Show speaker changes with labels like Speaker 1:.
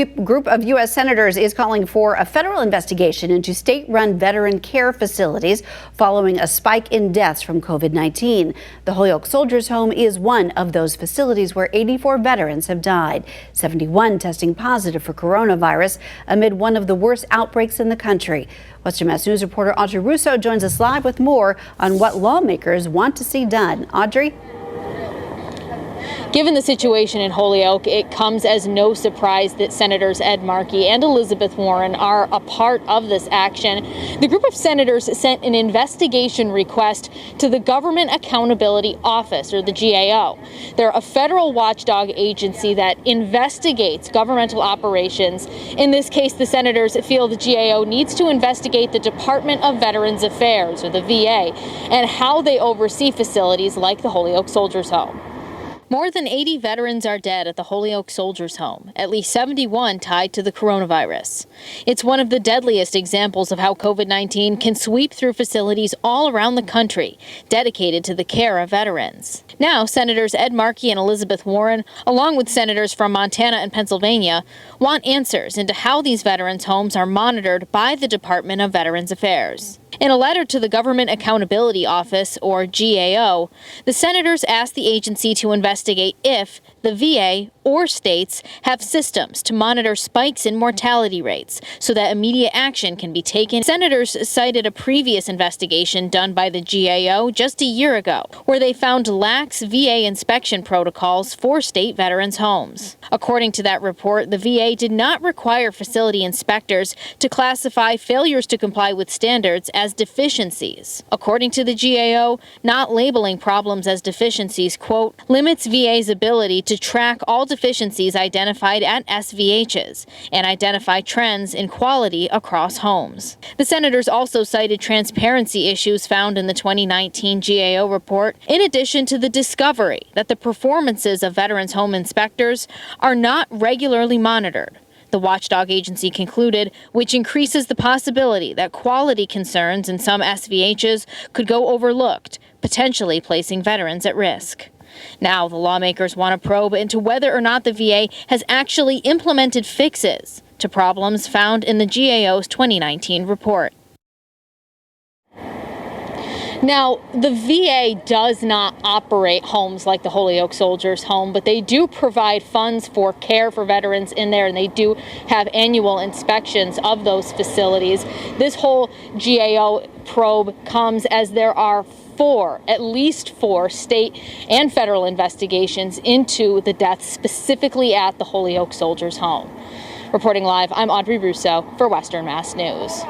Speaker 1: Group of U.S. senators is calling for a federal investigation into state-run veteran care facilities following a spike in deaths from COVID-19. The Holyoke Soldiers Home is one of those facilities where 84 veterans have died, 71 testing positive for coronavirus amid one of the worst outbreaks in the country. Western Mass News reporter Audrey Russo joins us live with more on what lawmakers want to see done. Audrey?
Speaker 2: Given the situation in Holyoke, it comes as no surprise that Senators Ed Markey and Elizabeth Warren are a part of this action. The group of senators sent an investigation request to the Government Accountability Office, or the GAO. They're a federal watchdog agency that investigates governmental operations. In this case, the senators feel the GAO needs to investigate the Department of Veterans Affairs, or the VA, and how they oversee facilities like the Holyoke Soldiers Home. More than 80 veterans are dead at the Holyoke Soldiers Home, at least 71 tied to the coronavirus. It's one of the deadliest examples of how COVID-19 can sweep through facilities all around the country, dedicated to the care of veterans. Now, Senators Ed Markey and Elizabeth Warren, along with senators from Montana and Pennsylvania, want answers into how these veterans' homes are monitored by the Department of Veterans Affairs. In a letter to the Government Accountability Office, or GAO, the senators asked the agency to investigate if the VA or states have systems to monitor spikes in mortality rates so that immediate action can be taken. Senators cited a previous investigation done by the GAO just a year ago, where they found lax VA inspection protocols for state veterans' homes. According to that report, the VA did not require facility inspectors to classify failures to comply with standards as deficiencies. According to the GAO, not labeling problems as deficiencies, quote, limits VA's ability to track all deficiencies identified at SVHs and identify trends in quality across homes. The senators also cited transparency issues found in the 2019 GAO report, in addition to the discovery that the performances of veterans' home inspectors are not regularly monitored. The watchdog agency concluded, which increases the possibility that quality concerns in some SVHs could go overlooked, potentially placing veterans at risk. Now, the lawmakers want to probe into whether or not the VA has actually implemented fixes to problems found in the GAO's 2019 report. Now, the VA does not operate homes like the Holyoke Soldiers Home, but they do provide funds for care for veterans in there, and they do have annual inspections of those facilities. This whole GAO probe comes as there are at least four state and federal investigations into the deaths specifically at the Holyoke Soldiers Home. Reporting live, I'm Audrey Russo for Western Mass News.